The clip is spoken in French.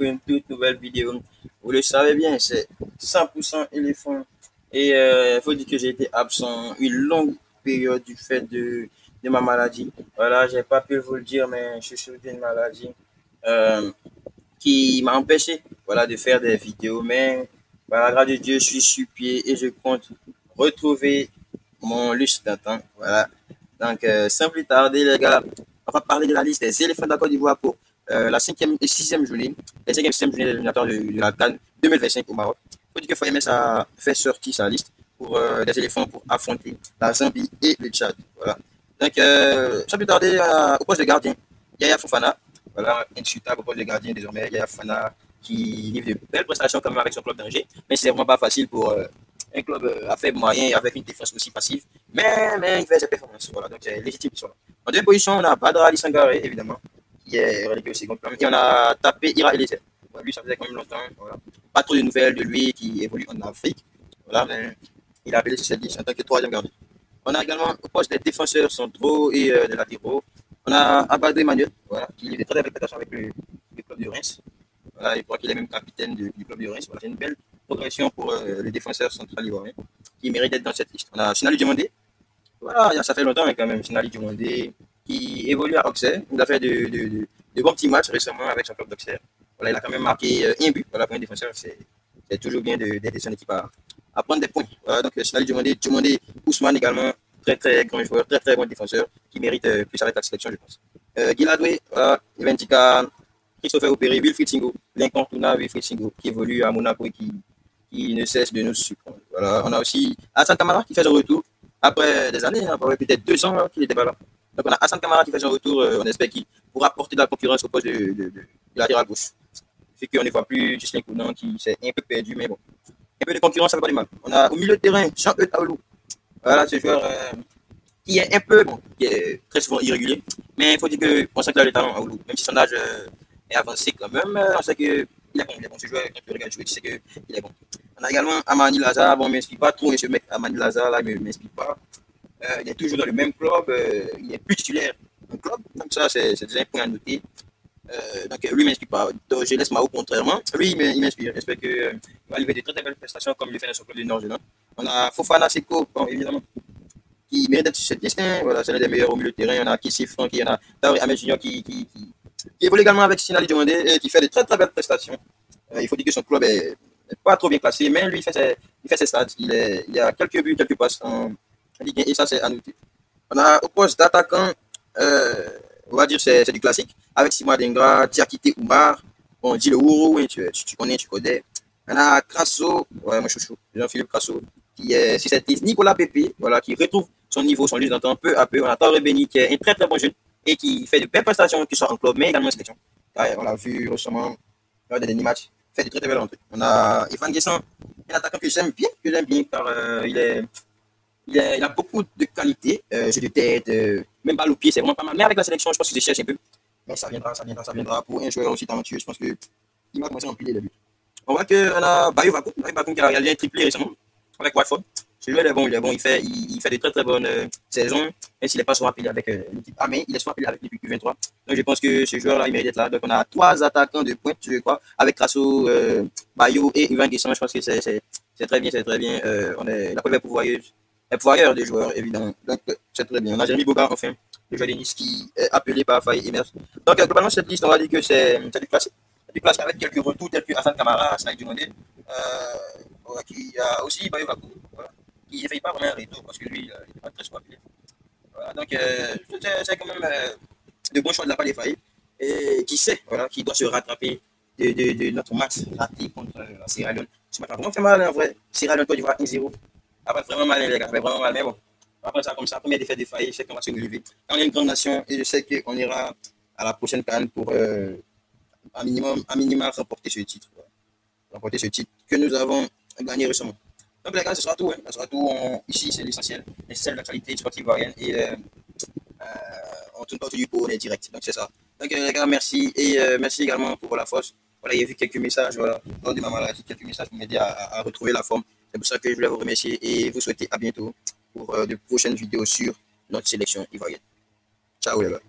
Une toute nouvelle vidéo. Vous le savez bien, c'est 100% éléphant. Et il faut dire que j'ai été absent une longue période du fait de ma maladie. Voilà, j'ai pas pu vous le dire, mais je suis souffert d'une maladie euh, qui m'a empêché voilà, de faire des vidéos. Mais par la grâce de Dieu, je suis sur pied et je compte retrouver mon lustre d'antan. Voilà. Donc, sans plus tarder, les gars, on va parler de la liste des éléphants de la Côte d'Ivoire pour la 5e et 6e journée, les 5e et 6e journée éliminatoires de la CAN 2025 au Maroc. Il faut dire que Foyemes a fait sortir sa liste pour des éléphants pour affronter la Zambie et le Tchad. Voilà. Donc, sans plus tarder, au poste de gardien, Yaya Fofana, voilà, indiscutable au poste de gardien désormais. Yaya Fofana qui livre de belles prestations quand même avec son club d'Angers, mais c'est vraiment pas facile pour un club à faible moyen avec une défense aussi passive. Mais il fait ses performances. Voilà, donc c'est légitime qu'il soit là. En deuxième position, on a Badra Ali Sangaré, évidemment, qui est relégué au second plan. Et on a tapé Ira Eliezer. Lui, ça faisait quand même longtemps. Voilà. Pas trop de nouvelles de lui qui évolue en Afrique. Voilà, mais il a appelé sur cette liste en tant que troisième gardien. On a également au poste des défenseurs centraux et des latéraux. On a Abadou Emmanuel, voilà, qui est de très belle préparation avec le club de Reims. Voilà, je crois qu'il est même capitaine du club de Reims. Voilà, c'est une belle progression pour le défenseur central ivoirien qui mérite d'être dans cette liste. On a Sinali Diomandé. Voilà, ça fait longtemps quand même, Sinali Diomandé qui évolue à Auxerre. Il a fait de bons petits matchs récemment avec son club d'Auxerre. Voilà, il a quand même marqué un but. Voilà, pour un défenseur, c'est toujours bien d'aider son équipe à prendre des points. Voilà, donc Sinali Diomandé, Ousmane également, très très grand joueur, très très bon défenseur qui mérite plus avec la sélection, je pense. Guiladoué, voilà, Eventica, Christopher Opéré, Wilfried Singo, l'incontournable Wilfried Singo, qui évolue à Monaco et qui ne cesse de nous surprendre. Voilà. On a aussi Hassan Kamara qui fait son retour après des années, hein, peut-être 2 ans qu'il n'était pas là. Donc on a Hassan Kamara qui fait son retour, on espère qu'il pourra porter de la concurrence au poste de latéral gauche. C'est qu'on ne voit plus Gislain Kounan qui s'est un peu perdu, mais bon. Un peu de concurrence, ça ne fait pas de mal. On a au milieu de terrain Jean-Eudes Aoulou. Voilà, ce joueur qui est un peu, bon, qui est très souvent irrégulier, mais il faut dire qu'on sent qu'il a le talent à Oulu. Même si son âge est avancé quand même, on sait qu'il est bon. Ce joueur, quand tu regardes jouer, tu sais qu'il est bon. On a également Amani Lazare, bon, il ne m'inspire pas trop, ce mec, Amani Lazare, là, il ne m'inspire pas. Il est toujours dans le même club, il est plus titulaire dans le club, donc ça, c'est déjà un point à noter. Donc lui, il ne m'inspire pas. Donc, je laisse Mao contrairement. Lui, il m'inspire. J'espère qu'il va livrer de très, très belles prestations comme il le fait dans son club du Nord-Géland. On a Fofana Seko, bon, évidemment qui mérite d'être sur cette liste. Hein. Voilà, c'est l'un des meilleurs au milieu de terrain. On a Kissi Franck, il y en a Taouri Ahmed Junior qui évolue également avec Sinali Diomandé et qui fait de très très belles prestations. Il faut dire que son club est pas trop bien classé, mais lui, il fait ses stats. Il a quelques buts, quelques passes en Ligue 1 et ça, c'est à noter. On a au poste d'attaquant, on va dire c'est du classique, avec Sima Dengra, Diakité Oumar, on dit le Ouro, oui, tu connais, tu connais. On a Crasso, ouais, mon chouchou, Jean-Philippe Crasso, qui est sur cette liste. Nicolas Pépé, voilà, qui retrouve son niveau, son lieu d'entente peu à peu. On a Tauré Béni, qui est un très très bon jeune et qui fait de belles prestations, que ce soit en club, mais également en sélection. On l'a vu récemment lors des derniers matchs, fait de très très belles entrées. On a Ivan Guessan, un attaquant que j'aime bien, car il a beaucoup de qualités, jeu de tête, même balle au pied, c'est vraiment pas mal. Mais avec la sélection, je pense qu'il se cherche un peu. Mais ça viendra, ça viendra, ça viendra. Pour un joueur aussi talentueux, je pense qu'il va commencer à empiler les buts. On voit qu'on a Bayo Vakoum qui a réalisé un triplé récemment avec Watford. Ce joueur, il est bon, il fait de très très bonnes saisons, même s'il n'est pas souvent appelé avec l'équipe A, mais il est souvent appelé avec l'équipe U23. Donc je pense que ce joueur-là, il mérite d'être là. Donc on a 3 attaquants de pointe, je crois, avec Crasso, Bayo et Ivan Guessan. Je pense que c'est très bien, c'est très bien. On est la première pourvoyeur des joueurs, évidemment. Donc c'est très bien. On a Jérémy Boga, enfin, le joueur de Nice qui est appelé par Faye Emers. Donc globalement, cette liste, on va dire que c'est du classique. Du classique avec quelques retours tels que Hassan Kamara, Snaïd Dumondé, qui a aussi Bayo Vakoum. Voilà, qui ne fait pas vraiment un retour parce que lui, il n'est pas très souvent appelé. Voilà, donc, c'est quand même de bons choix de la part des Faye et qui sait, voilà, qui doit se rattraper de notre match raté contre la Sierra Leone. Ce match a vraiment fait mal, en vrai. Sierra Leone, Côte d'Ivoire 1-0. Après, vraiment mal, les gars, vraiment mal, mais bon. Après ça, comme ça, première défaite des Faye, je sais qu'on va se relever. On est une grande nation et je sais qu'on ira à la prochaine CAN pour un minimum remporter ce titre. Voilà. Remporter ce titre que nous avons gagné récemment. Donc les gars, ce sera tout. Hein. Ce sera tout. Ici, c'est l'essentiel. C'est l'actualité sportive ivoirienne. Et on tourne pas autour pour les directs. Donc c'est ça. Donc les gars, merci. Et merci également pour la force. Voilà, il y a vu quelques messages voilà, lors de ma maladie, quelques messages pour m'aider à retrouver la forme. C'est pour ça que je voulais vous remercier et vous souhaiter à bientôt pour de prochaines vidéos sur notre sélection ivoirienne. Ciao les gars.